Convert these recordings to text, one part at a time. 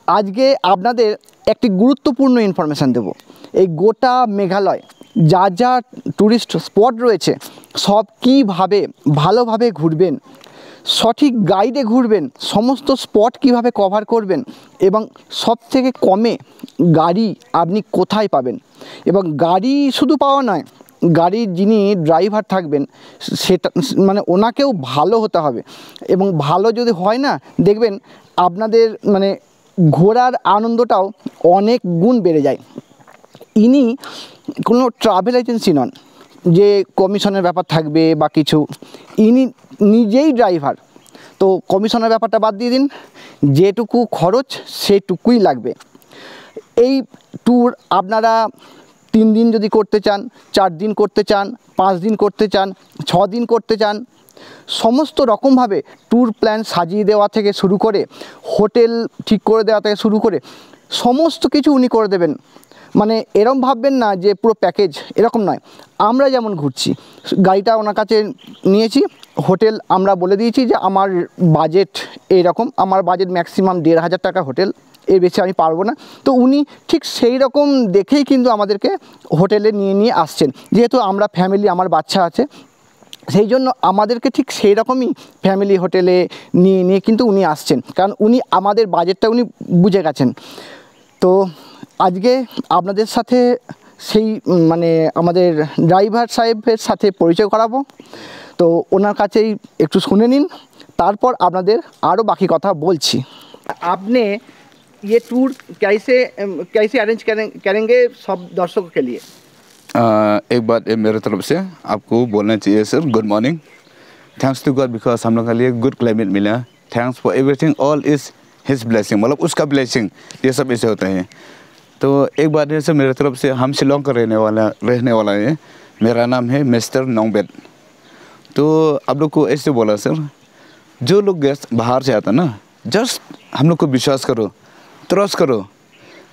আজকে আপনাদের একটি গুরুত্বপূর্ণ ইনফরমেশান দেব। এই গোটা মেঘালয় যা যা ট্যুরিস্ট স্পট রয়েছে সব কীভাবে ভালোভাবে ঘুরবেন, সঠিক গাইডে ঘুরবেন, সমস্ত স্পট কিভাবে কভার করবেন এবং সবথেকে কমে গাড়ি আপনি কোথায় পাবেন, এবং গাড়ি শুধু পাওয়া নয়, গাড়ির যিনি ড্রাইভার থাকবেন সেটা মানে ওনাকেও ভালো হতে হবে, এবং ভালো যদি হয় না দেখবেন আপনাদের মানে ঘোরার আনন্দটাও অনেক গুণ বেড়ে যায়। ইনি কোনো ট্রাভেল এজেন্সি নন যে কমিশনের ব্যাপার থাকবে বা কিছু, ইনি নিজেই ড্রাইভার। তো কমিশনের ব্যাপারটা বাদ দিয়ে দিন, যেটুকু খরচ সেটুকুই লাগবে। এই ট্যুর আপনারা 3 দিন যদি করতে চান, 4 দিন করতে চান, 5 দিন করতে চান, 6 দিন করতে চান, সমস্ত রকমভাবে ট্যুর প্ল্যান সাজিয়ে দেওয়া থেকে শুরু করে হোটেল ঠিক করে দেওয়া থেকে শুরু করে সমস্ত কিছু উনি করে দেবেন। মানে এরকম ভাববেন না যে পুরো প্যাকেজ, এরকম নয়। আমরা যেমন ঘুরছি, গাড়িটা ওনার কাছে নিয়েছি, হোটেল আমরা বলে দিয়েছি যে আমার বাজেট এইরকম, আমার বাজেট ম্যাক্সিমাম 1500 টাকা হোটেল, এর বেশি আমি পারবো না। তো উনি ঠিক সেই রকম দেখেই কিন্তু আমাদেরকে হোটেলে নিয়ে আসছেন। যেহেতু আমরা ফ্যামিলি, আমার বাচ্চা আছে, সেই জন্য আমাদেরকে ঠিক সেই রকমই ফ্যামিলি হোটেলে নিয়ে কিন্তু উনি আসছেন, কারণ উনি আমাদের বাজেটটা উনি বুঝে গেছেন। তো আজকে আপনাদের সাথে সেই মানে আমাদের ড্রাইভার সাহেবের সাথে পরিচয় করাবো। তো ওনার কাছেই একটু শুনে নিন, তারপর আপনাদের আরও বাকি কথা বলছি। আপনি ये टूर कैसे अरेंज करेंगे सब दर्शकों के लिए? एक बात मेरे तरफ से आपको बोलना चाहिए sir, good morning. Thanks to God because हम लोग के लिए गुड क्लाइमेट मिला। Thanks for everything, all is his blessing, मतलब उसका ब्लेसिंग, ये सब ऐसे होता है। तो एक बात है सर मेरे तरफ से, हम शिलोंग का रहने वाला है। मेरा नाम है मिस्टर नोंगबेट। तो आप लोग को ऐसे बोला सर, जो लोग गेस्ट बाहर से आता ना, जस्ट हम लोग को विश्वास करो, ट्रस्ट करो।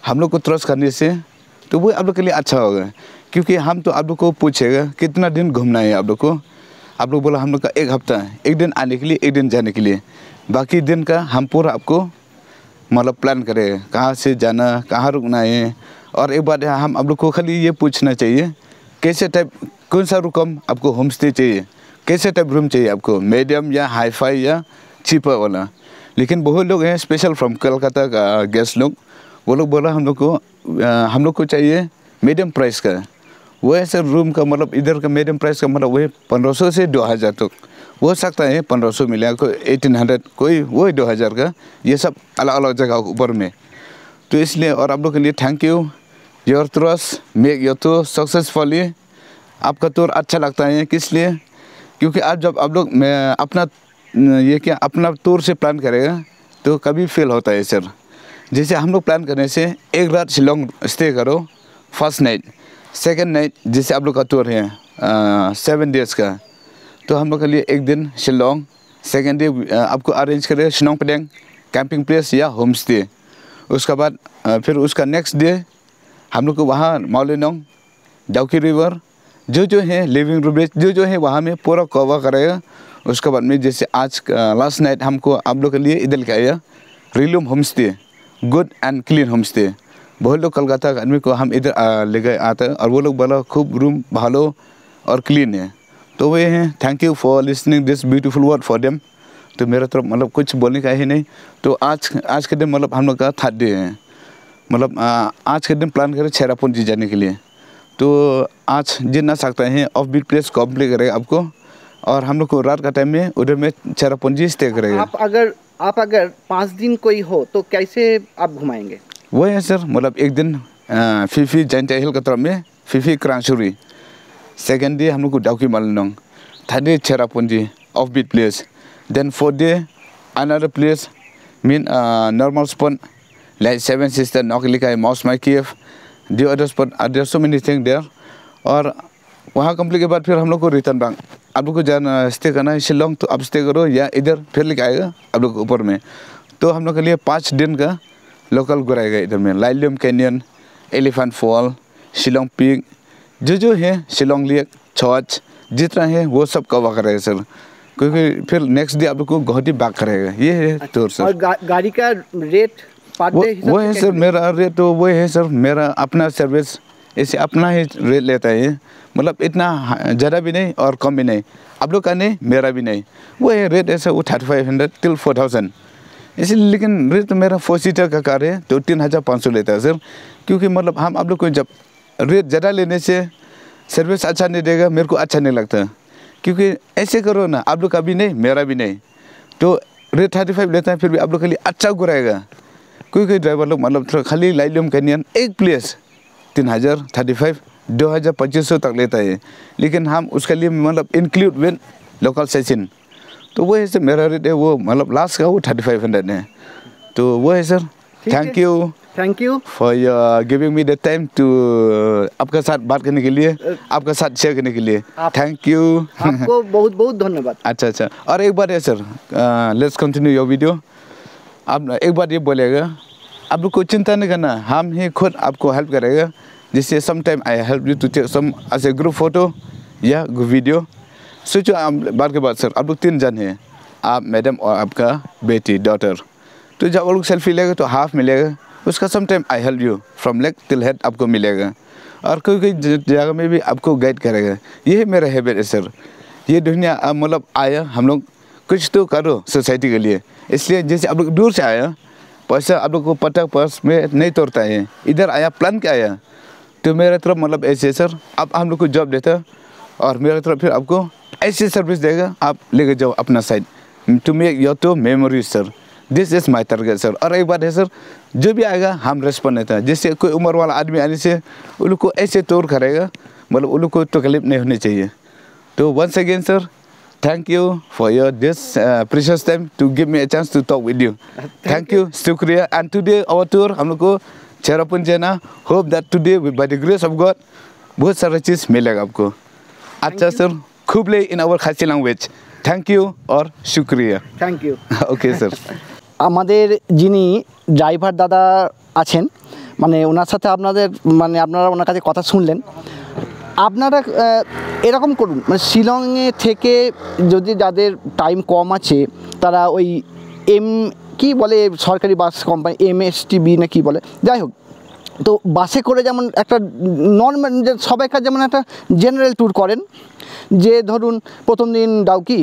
हम लोग को ट्रस्ट करने से तो वो आप लोग के लिए अच्छा होगा, क्योंकि हम तो आप लोग को पूछेगा कितना दिन घूमना है आप लोग को। आप लोग बोला हम लोग का 1 हफ्ता, 1 दिन आने के लिए, 1 दिन जाने के लिए, बाकी दिन का हम पूरा आपको मतलब प्लान करें, कहाँ से जाना, कहाँ रुकना है। और एक बात है, हम आप लोग को खाली ये पूछना चाहिए कैसे टाइप, कौन सा रुकम आपको, होम स्टे चाहिए, कैसे टाइप रूम चाहिए आपको, मीडियम या हाई फाई या चीपर वाला। लेकिन बहुत लोग हैं स्पेशल फ्रॉम कलकत्ता का गेस्ट लोग, वो लोग बोला हम लोग को चाहिए मीडियम प्राइस का। वो ऐसे रूम का मतलब इधर का मीडियम प्राइस का मतलब वही 1500 से 2000 तक हो सकता है। 1500 मिलेगा, कोई 1800, कोई वही 2000 का, ये सब अलग अलग जगह ऊपर में। तो इसलिए और आप लोग के लिए thank you, your trust make your tour successfully. आपका टूर अच्छा लगता है किस लिए, क्योंकि आज जब आप लोग अपना टूर से प्लान करेगा तो कभी फेल होता है सर। जैसे हम लोग प्लान करने से 1 रात शिलोंग स्टे करो, फर्स्ट नाइट, सेकंड नाइट जैसे आप लोग का टूर है 7 डेज़ का, तो हम लोग के लिए 1 दिन शिलोंग, सेकंड डे आपको अरेंज करें शिलोंग पेडेंग कैंपिंग प्लेस या होम स्टे। उसके बाद फिर उसका नेक्स्ट डे हम लोग को वहाँ माउलिनोंग, डाउकी रिवर, जो है लिविंग रूम जो है वहाँ में पूरा कवर करेगा। उसके बाद में जैसे आज लास्ट नाइट हमको आप लोग के लिए इधर के आया रिलूम home stay, good and clean home stay. बहुत लोग कलकत्ता के आदमी को हम इधर ले गए आते हैं और वो लोग बोला खूब रूम भालो और क्लीन है। तो वे हैं, thank you for listening this beautiful word for them. तो मेरे तरफ मतलब कुछ बोलने का ही नहीं। तो आज के दिन मतलब हम लोग का 3rd डे है, मतलब आज के दिन प्लान करें चेरापूंजी जाने के लिए। तो आज जितना सकता है ऑफ बीट प्लेस कॉम्प्लीट करेगा आपको, और हम लोग को रात का टाइम में उधर में चेरापूंजी स्टे करेगा। आप अगर 5 दिन कोई हो तो कैसे आप घुमाएंगे? वो है सर, मतलब 1 दिन फीफी जैंटा हिल का तरफ में फीफी क्रांचुरी, सेकेंड डे हम लोग को Dawki Mawlynnong, 3rd day Cherrapunji off beat place, then 4th day another place mean normal spot like 7 sister Nohkalikai Mawsmai cave, the other spot there so many thing there. और वहाँ कंप्लीट के बाद फिर हम लोग को रिटर्न बैक, आप लोग को जाना स्टे करना है शिलोंग तो आप स्टे करो, या इधर फिर लेके आएगा आप लोग ऊपर में। तो हम लोग के लिए 5 दिन का लोकल घुराएगा इधर में, Laitlum canyon, elephant fall, Shillong peak, जो है शिलोंग लेक, चर्च, जितना है वो सब कवर करेगा सर, क्योंकि फिर नेक्स्ट डे आप लोग को गुवाहाटी बैक करेगा। ये है टूर सर। और गाड़ी का रेट पर डे वो है सर मेरा रेट तो वो है सर मेरा अपना सर्विस ऐसे अपना ही रेट लेता है मतलब इतना ज़्यादा भी नहीं और कम भी नहीं आप लोग का नहीं मेरा भी नहीं वो है रेट ऐसा वो 3500 till 4000 इसलिए लेकिन रेट तो मेरा 4 सीटर का कार है तो 3500 लेता है सर क्योंकि मतलब हम आप लोग को जब रेट ज़्यादा लेने से सर्विस अच्छा नहीं देगा मेरे को अच्छा नहीं लगता क्योंकि ऐसे करो ना आप लोग का भी नहीं मेरा भी नहीं तो रेट 35 लेता है फिर भी आप लोग के लिए अच्छा घुराएगा क्योंकि ड्राइवर लोग मतलब थोड़ा खाली लाइलम कैनियन एक प्लेस 3000 35 2500 तक लेता है लेकिन हम उसके लिए मतलब इंक्लूड विद लोकल सेशन तो वो है सर मेरा रेट है वो मतलब लास्ट का वो 3500 है तो वो है sir thank you for giving me the time to आपका साथ बात करने के लिए आपका साथ शेयर करने के लिए थैंक यू आपको बहुत बहुत धन्यवाद। अच्छा और एक बात है sir let's continue your video आप एक बात ये बोलेगा आप लोग को चिंता नहीं करना हम ही खुद आपको हेल्प करेगा जिससे some time I help you to take some as a group photo या वीडियो सोचो बात के बाद सर आप लोग 3 जन हैं आप मैडम और आपका बेटी डॉटर तो जब वो लोग सेल्फी लेगा तो हाफ मिलेगा उसका some time I help you from leg till head आपको मिलेगा और कोई जगह में भी आपको गाइड करेगा यही मेरा हैबिट है सर ये दुनिया मतलब आया हम लोग कुछ तो करो सोसाइटी के लिए इसलिए जैसे आप लोग दूर से आया पैसा आप लोग को पटक पर्स में नहीं तोड़ता है इधर आया प्लान के आया तो मेरा तरफ मतलब ऐसे सर आप हम लोग को जॉब देता और मेरा तरफ फिर आपको ऐसी सर्विस देगा आप लेके जाओ अपना side to make your two memories sir this is my target sir और एक बात है सर जो भी आएगा हम रेस्पॉन्ड देता है जैसे कोई उम्र वाला आदमी आने से उन लोग को ऐसे तोड़ करेगा मतलब उन लोग को तकलीफ नहीं होनी चाहिए तो once again sir thank you for your this precious time to give me a chance to talk with you thank you शुक्रिया and today our tour हम लोग को चेरापूंजी जाना hope that today by the grace of God बहुत सारा चीज़ मिलेगा आपको अच्छा सर खूब ले in our खासी language thank you और शुक्रिया थैंक यू okay sir আমাদের যিনি ড্রাইভার দাদা আছেন মানে ওনার সাথে আপনারা ওনার কাছে কথা শুনলেন আপনারা এরকম করুন মানে শিলংয়ে থেকে যদি যাদের টাইম কম আছে তারা ওই কি বলে সরকারি বাস কোম্পানি MSTB না কি বলে যাই হোক তো বাসে করে যেমন একটা নর্মাল সবাইকার যেমন একটা জেনারেল ট্যুর করেন যে ধরুন প্রথম দিন ডাউকি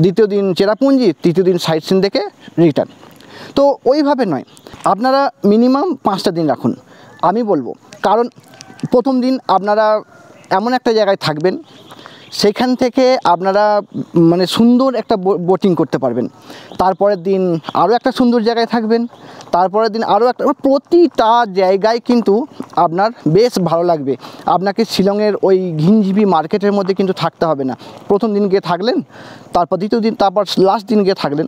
দ্বিতীয় দিন চেরাপুঞ্জি তৃতীয় দিন সাইট সিন দেখে রিটার্ন তো ওইভাবে নয় আপনারা মিনিমাম 5টা দিন রাখুন আমি বলবো কারণ প্রথম দিন আপনারা এমন একটা জায়গায় থাকবেন সেখান থেকে আপনারা মানে সুন্দর একটা বোটিং করতে পারবেন তারপরের দিন আরও একটা সুন্দর জায়গায় থাকবেন তারপরের দিন আরও একটা প্রতিটা জায়গায় কিন্তু আপনার বেশ ভালো লাগবে আপনাকে শিলংয়ের ওই ঘিঞ্জিবি মার্কেটের মধ্যে কিন্তু থাকতে হবে না প্রথম দিন গিয়ে থাকলেন তারপর দ্বিতীয় দিন তারপর লাস্ট দিন গিয়ে থাকলেন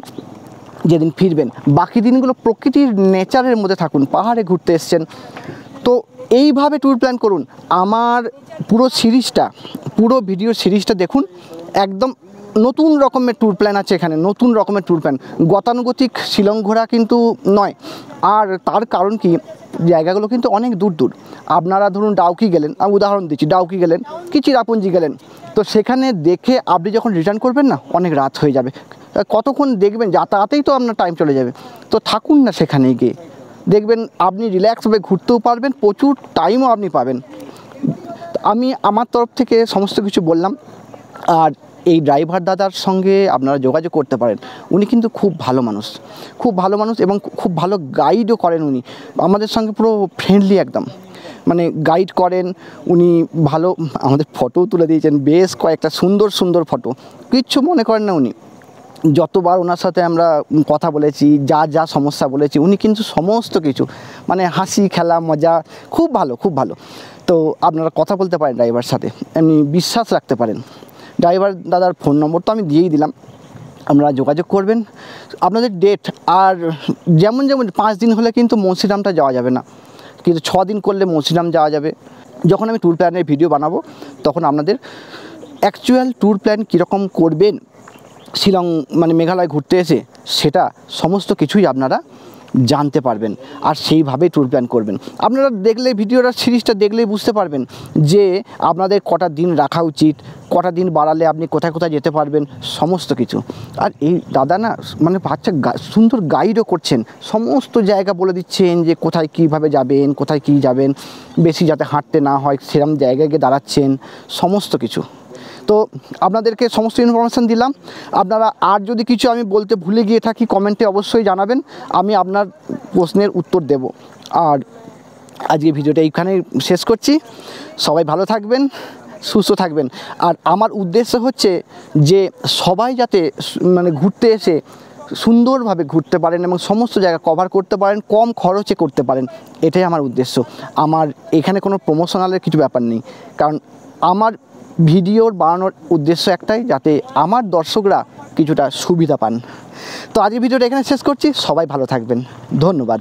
যেদিন ফিরবেন বাকি দিনগুলো প্রকৃতির নেচারের মধ্যে থাকুন পাহাড়ে ঘুরতে এসছেন তো এইভাবে ট্যুর প্ল্যান করুন আমার পুরো ভিডিও সিরিজটা দেখুন একদম নতুন রকমের ট্যুর প্ল্যান আছে এখানে নতুন রকমের ট্যুর প্ল্যান গতানুগতিক শিলং ঘোরা কিন্তু নয় আর তার কারণ কি জায়গাগুলো কিন্তু অনেক দূর দূর আপনারা ধরুন ডাউকি গেলেন আমি উদাহরণ দিচ্ছি ডাউকি গেলেন কি চিরাপুঞ্জি গেলেন তো সেখানে দেখে আপনি যখন রিটার্ন করবেন না অনেক রাত হয়ে যাবে কতক্ষণ দেখবেন যাতায়াতেই তো আপনার টাইম চলে যাবে তো থাকুন না সেখানে গিয়ে দেখবেন আপনি রিল্যাক্সভাবে ঘুরতেও পারবেন প্রচুর টাইমও আপনি পাবেন আমি আমার তরফ থেকে সমস্ত কিছু বললাম আর এই ড্রাইভার দাদার সঙ্গে আপনারা যোগাযোগ করতে পারেন উনি কিন্তু খুব ভালো মানুষ এবং খুব ভালো গাইডও করেন উনি আমাদের সঙ্গে পুরো ফ্রেন্ডলি একদম মানে গাইড করেন উনি ভালো আমাদের ফটোও তুলে দিয়েছেন বেশ কয়েকটা সুন্দর সুন্দর ফটো কিচ্ছু মনে করেন না উনি যতবার ওনার সাথে আমরা কথা বলেছি যা সমস্যা বলেছি উনি কিন্তু সমস্ত কিছু মানে হাসি খেলা মজা খুব ভালো তো আপনারা কথা বলতে পারেন ড্রাইভার সাথে এমনি বিশ্বাস রাখতে পারেন ড্রাইভার দাদার ফোন নম্বর তো আমি দিয়েই দিলাম আপনারা যোগাযোগ করবেন আপনাদের ডেট আর যেমন 5 দিন হলে কিন্তু মৌসিরামটা যাওয়া যাবে না কিন্তু 6 দিন করলে মৌসিরাম যাওয়া যাবে যখন আমি ট্যুর প্ল্যানের ভিডিও বানাবো তখন আপনাদের অ্যাকচুয়াল ট্যুর প্ল্যান কীরকম করবেন শিলং মানে মেঘালয় ঘুরতে এসে সেটা সমস্ত কিছুই আপনারা জানতে পারবেন আর সেইভাবেই ট্যুর প্ল্যান করবেন। আপনারা দেখলে ভিডিওটা সিরিজটা দেখলেই বুঝতে পারবেন যে আপনাদের কটা দিন রাখা উচিত, কটা দিন বাড়ালে আপনি কোথায় কোথায় যেতে পারবেন, সমস্ত কিছু। আর এই দাদা না মানে বাচ্চা সুন্দর গাইডও করছেন, সমস্ত জায়গা বলে দিচ্ছেন যে কোথায় কীভাবে যাবেন, কোথায় কী যাবেন, বেশি যাতে হাঁটতে না হয় সেরকম জায়গায় গিয়ে দাঁড়াচ্ছেন, সমস্ত কিছু। তো আপনাদেরকে সমস্ত ইনফরমেশান দিলাম। আপনারা আর যদি কিছু আমি বলতে ভুলে গিয়ে থাকি কমেন্টে অবশ্যই জানাবেন, আমি আপনার প্রশ্নের উত্তর দেব। আর আজকে ভিডিওটা এইখানেই শেষ করছি। সবাই ভালো থাকবেন, সুস্থ থাকবেন। আর আমার উদ্দেশ্য হচ্ছে যে সবাই যাতে মানে ঘুরতে এসে সুন্দরভাবে ঘুরতে পারেন এবং সমস্ত জায়গা কভার করতে পারেন, কম খরচে করতে পারেন, এটাই আমার উদ্দেশ্য। আমার এখানে কোনো প্রমোশনালের কিছু ব্যাপার নেই, কারণ আমার ভিডিওর বানানোর উদ্দেশ্য একটাই, যাতে আমার দর্শকরা কিছুটা সুবিধা পান। তো আজকের ভিডিওটা এখানে শেষ করছি। সবাই ভালো থাকবেন, ধন্যবাদ।